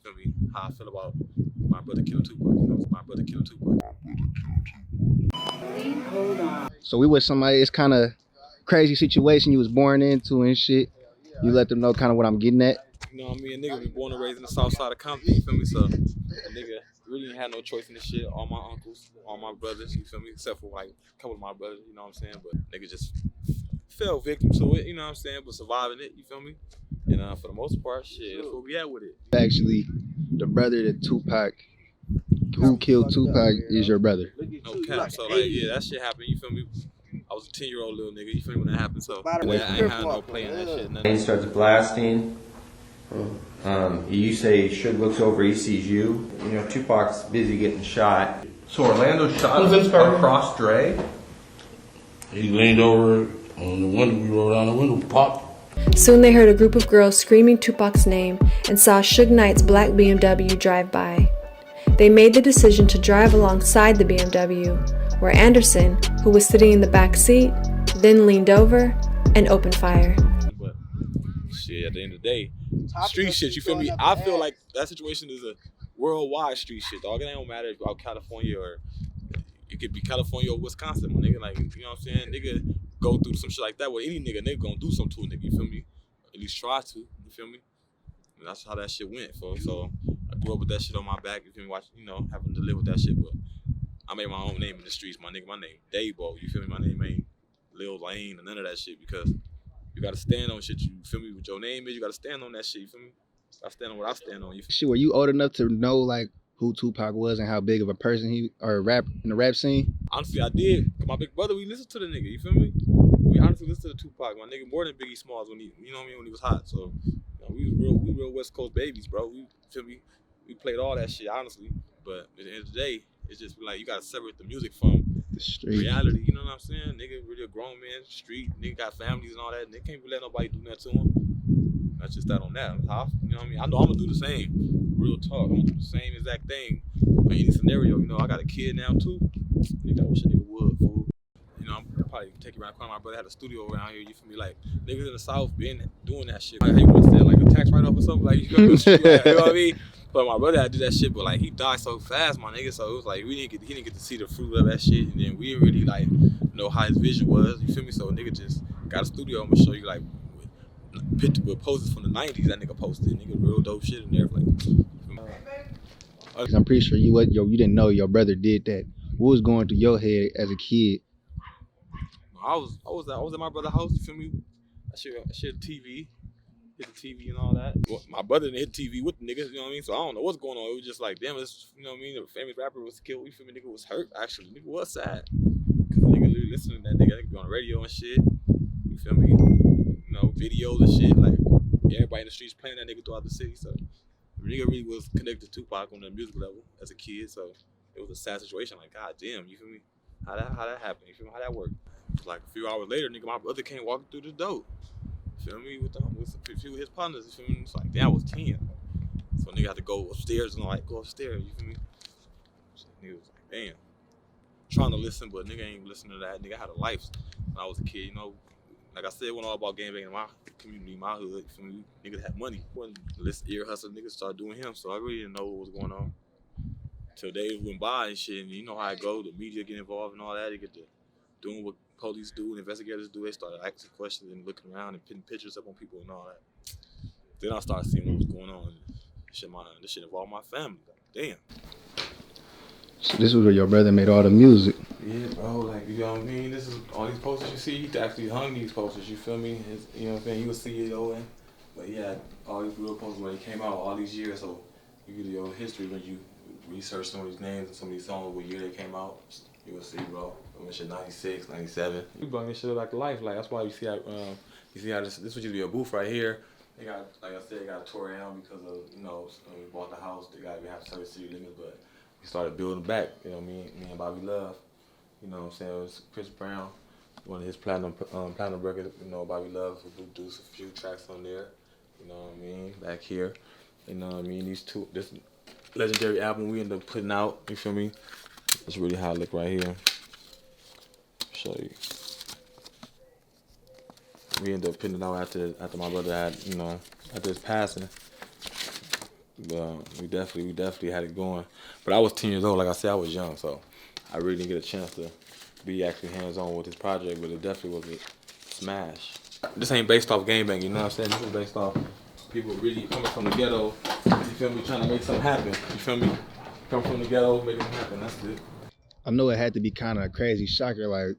feel me? How I feel about my brother killing Tupac. You know, my brother killing Tupac. So we with somebody, it's kind of crazy situation you was born into and shit. You let them know kind of what I'm getting at. You know what I mean? A nigga was born and raised in the south side of Compton, you feel me? So a nigga really ain't had no choice in this shit. All my uncles, all my brothers, you feel me? Except for like a couple of my brothers, you know what I'm saying? But nigga just fell victim to it, you know what I'm saying? But surviving it, you feel me? And for the most part, shit, that's where we at with it. Actually, the brother that Tupac, who killed Tupac, is your brother. No cap. So like, yeah, that shit happened, you feel me? I was a 10-year-old little nigga, you feel me, when that happened? So I ain't had no play in that shit. He starts blasting. You say Suge looks over, he sees you. You know, Tupac's busy getting shot. So Orlando shot across Dre. He leaned over on the window, we rolled down the window, popped. Soon they heard a group of girls screaming Tupac's name and saw Suge Knight's black BMW drive by. They made the decision to drive alongside the BMW, where Anderson, who was sitting in the back seat, then leaned over and opened fire. But shit, at the end of the day, street shit, you feel me? I feel like that situation is a worldwide street shit, dog. It don't matter if you're out California or it could be California or Wisconsin, my nigga. Like, you know what I'm saying? Nigga go through some shit like that with any nigga gonna do something to a nigga, you feel me? At least try to, you feel me? And that's how that shit went, so I grew up with that shit on my back, you feel me? Watch, you know, having to live with that shit, but I made my own name in the streets, my nigga. My name Dabo, you feel me? My name ain't Lil Lane or none of that shit, because you gotta stand on shit, you feel me? What your name is, you gotta stand on that shit, you feel me? I stand on what I stand on, you feel me? Shit, were you old enough to know like who Tupac was and how big of a person he or rap in the rap scene? Honestly, I did. Cause my big brother, we listened to the nigga, you feel me? We honestly listened to Tupac, my nigga, more than Biggie Smalls when he, you know what I mean, when he was hot. So, you know, we real West Coast babies, bro. We feel me? We played all that shit, honestly. But at the end of the day, it's just like you gotta separate the music from The street. reality. You know what I'm saying? Nigga, really a grown man, street. Nigga got families and all that. And they can't let nobody do that to him. That's just that on that. You know what I mean? I know I'm gonna do the same. Real talk. I'm gonna do the same exact thing in any scenario. You know, I got a kid now too. Nigga, I wish a nigga would, fool. You know, I'm probably take you around the corner. My brother had a studio around here. You feel me? Like niggas in the South been doing that shit. Like how you understand, like a tax write-off or something. Like you know what I mean? But my brother had to do that shit. But like he died so fast, my nigga. So it was like he didn't get to see the fruit of that shit. And then we didn't really like know how his vision was. You feel me? So a nigga just got a studio. I'm gonna show you like picture with poses from the 90s. That nigga posted. Nigga real dope shit in there. Like, I'm pretty sure you didn't know your brother did that. What was going through your head as a kid? I was at my brother's house. You feel me? I shared TV, hit the TV and all that. Well, my brother didn't hit TV with the niggas. You know what I mean? So I don't know what's going on. It was just like, damn, this, you know what I mean? The famous rapper was killed. You feel me? Nigga was hurt. Actually, nigga was sad. Cause the nigga literally listening to that nigga. Nigga be on the radio and shit. You feel me? You know, videos and shit. Like everybody in the streets playing that nigga throughout the city. So the nigga really was connected to Tupac on the music level as a kid. So it was a sad situation. Like, god damn, you feel me? How that happened? You feel me? How that worked? Like a few hours later, nigga, my brother came walking through the door. You feel me? With a few of his partners. You feel me? It's like, damn, I was 10. So nigga had to go upstairs and like go upstairs. You feel me? So nigga was like, damn. Trying to listen, but nigga ain't listening to that. Nigga had a life when I was a kid. You know, like I said, it wasn't all about gangbanging in my community, my hood. You feel me? Niggas had money. When this ear hustle, niggas started doing him. So I really didn't know what was going on. Till days went by and shit, and you know how it go. The media get involved and all that. They get to doing what police do and investigators do. They started asking questions and looking around and putting pictures up on people and all that. Then I started seeing what was going on. This shit involved my family. Like, damn. So this was where your brother made all the music. Yeah, bro. Like, you know what I mean? This is all these posters you see. He actually hung these posters. You feel me? You know what I'm saying? He was CEO, but he had all these real posters when he came out all these years. So you get your history when you research some of these names and some of these songs, what year they came out. You will see, bro. When shit 96, 97. We bring this shit back to life. Like that's why you see how this would just be a booth right here. They got, like I said, they got tore down because of, you know, when we bought the house, they got to have certain city limits, but we started building back. You know, me and Bobby Love. You know what I'm saying? It was Chris Brown, one of his platinum records. You know, Bobby Love who produced a few tracks on there. You know what I mean? Back here. You know what I mean? This legendary album we ended up putting out. You feel me? That's really how I look right here. Show you. We ended up putting it out after my brother had, you know, after his passing. we definitely had it going. But I was 10 years old. Like I said, I was young, so I really didn't get a chance to be actually hands-on with this project, but it definitely was a smash. This ain't based off gangbang, you know what I'm saying? This is based off people really coming from the ghetto, you feel me, trying to make something happen, you feel me? Come from the ghetto, make it happen, that's it. I know it had to be kind of a crazy shocker, like,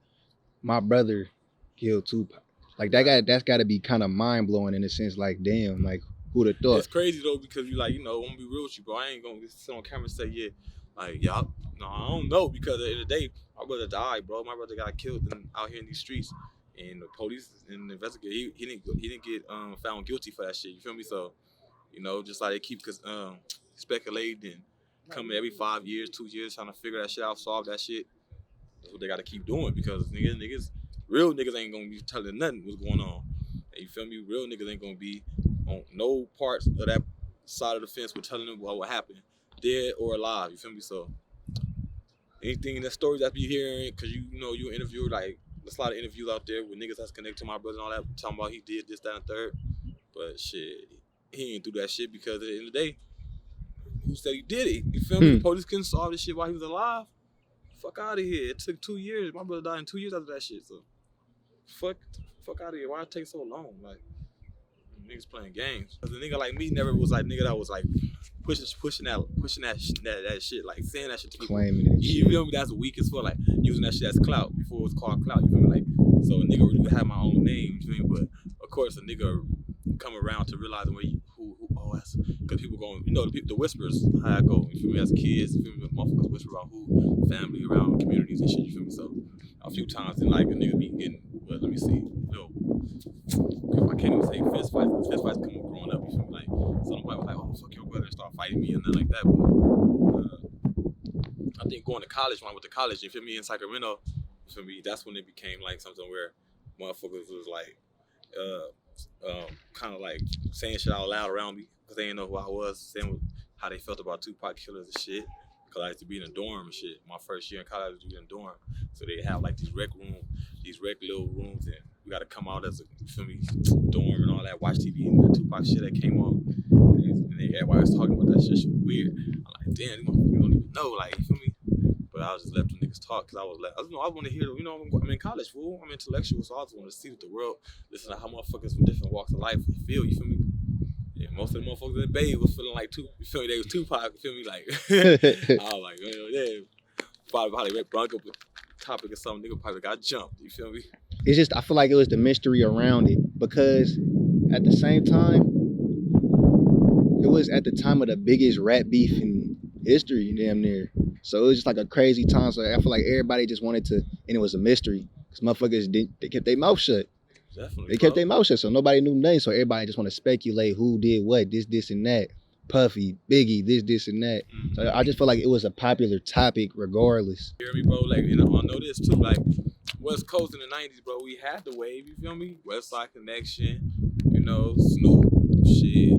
my brother killed Tupac. Like, that's got to be kind of mind-blowing in a sense, like, damn, like, who'd have thought? It's crazy, though, because you like, you know, I'm going to be real with you, bro. I ain't going to sit on camera and say, yeah, like, yeah, no, I don't know, because at the end of the day, my brother died, bro. My brother got killed out here in these streets, and the police and the investigator, he didn't get found guilty for that shit, you feel me? So, you know, just like they keep speculating and coming every 5 years, 2 years, trying to figure that shit out, solve that shit. That's what they got to keep doing, because real niggas ain't gonna be telling nothing what's going on. You feel me? Real niggas ain't gonna be on no parts of that side of the fence with telling them what happened, dead or alive. You feel me? So anything in the stories that be hearing, cause you know you interview, like there's a lot of interviews out there with niggas that's connected to my brother and all that, talking about he did this, that, and third. But shit, he ain't do that shit, because at the end of the day, who said he did it? You feel me? The police couldn't solve this shit while he was alive. Fuck out of here. It took 2 years. My brother died in 2 years after that shit. So fuck out of here. Why it take so long? Like, niggas playing games. Cause a nigga like me never was like nigga that was like pushing that shit, like saying that shit to people. Claiming it. You feel me? That's weak as fuck. Like using that shit as clout before it was called clout. You feel me? Like, so a nigga really had my own name. You feel me? But of course a nigga come around to realizing who that's because people going, you know, the whispers how I go. You feel me? As kids, you feel me? Motherfuckers whisper about who, family, around communities and shit. You feel me? So a few times in like a nigga be getting, well, let me see, no, I can't even say fist fights, because fist fights come up growing up. You feel me? Like, so nobody was like, oh fuck your brother, and start fighting me and nothing like that. But I think going to college, when I went to college, you feel me, in Sacramento, you feel me, that's when it became like something where motherfuckers was like, kind of like saying shit out loud around me, because they didn't know who I was, saying how they felt about Tupac killers and shit. Because I used to be in a dorm and shit. My first year in college, I used to be in a dorm. So they have like these rec little rooms, and we got to come out as a, you feel me, dorm and all that, watch TV and the Tupac shit that came on. And then everybody was talking about that shit. Shit was weird. I'm like, damn, these motherfuckers don't even know, like, you feel me? But I was just let them niggas talk, because I want to hear, you know, I'm in college, fool. I'm intellectual, so I just want to see what the world, listen to how motherfuckers from different walks of life feel, you feel me? Yeah, most of the motherfuckers in the Bay was feeling like you feel me? They was Tupac, you feel me? Like, I was like, yeah, probably brought up a topic or something, nigga probably got jumped, you feel me? It's just, I feel like it was the mystery around it, because at the same time, it was at the time of the biggest rap beef in history, damn near. So it was just like a crazy time. So I feel like everybody just wanted to, and it was a mystery, because motherfuckers they kept their mouth shut. Definitely. They kept their mouth shut, so nobody knew nothing. So everybody just want to speculate who did what, this, and that. Puffy, Biggie, this, and that. So I just feel like it was a popular topic regardless. You hear me, bro? Like, you know, I know this too. Like, West Coast in the 90s, bro, we had the wave, you feel me? West Side Connection, you know, Snoop, shit.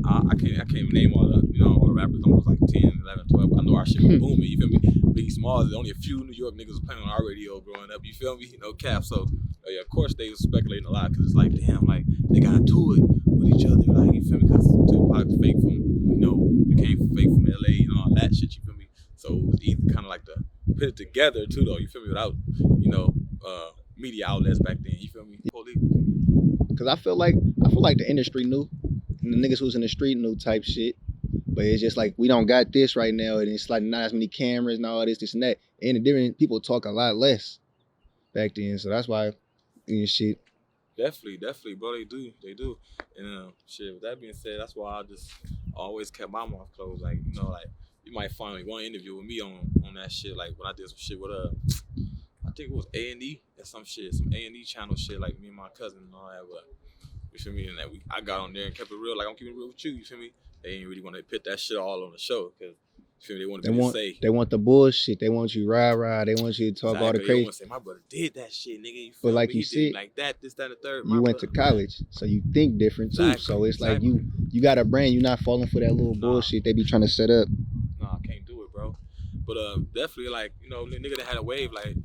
I can't even name all the rappers. Almost like 10, 11, 12. I know our shit was booming, you feel me? Biggie Smalls, there's only a few New York niggas was playing on our radio growing up, you feel me? No cap. So, yeah, of course they was speculating a lot, because it's like, damn, like, they got to it with each other, like, you feel me? Because Tupac's fake from, you know, became fake from LA and all that shit, you feel me? So it was easy kind of like to put it together too, though, you feel me? Without, you know, media outlets back then, you feel me? Because I feel like the industry knew, and the niggas who's in the street knew type shit. But it's just like, we don't got this right now, and it's like not as many cameras and all this and that. And the different people talk a lot less back then, so that's why, you know, shit. Definitely, bro. They do. And shit. With that being said, that's why I just always kept my mouth closed. Like, you know, like you might find one interview with me on that shit. Like when I did some shit with I think it was A&E or some shit, some A&E channel shit. Like me and my cousin and all that. But you feel me? And that I got on there and kept it real. Like I'm keeping it real with you. You feel me? They ain't really want to put that shit all on the show, because they want to say. They want the bullshit. They want you rah. They want you to talk all the crazy. They want to say, my brother did that shit, nigga. You feel but like me? you said, like that, this, that, and the third. You went to college, so you think different too. Exactly, so it's like you got a brain. You're not falling for that little bullshit they be trying to set up. Nah, I can't do it, bro. But definitely, like, you know, the nigga that had a wave, like,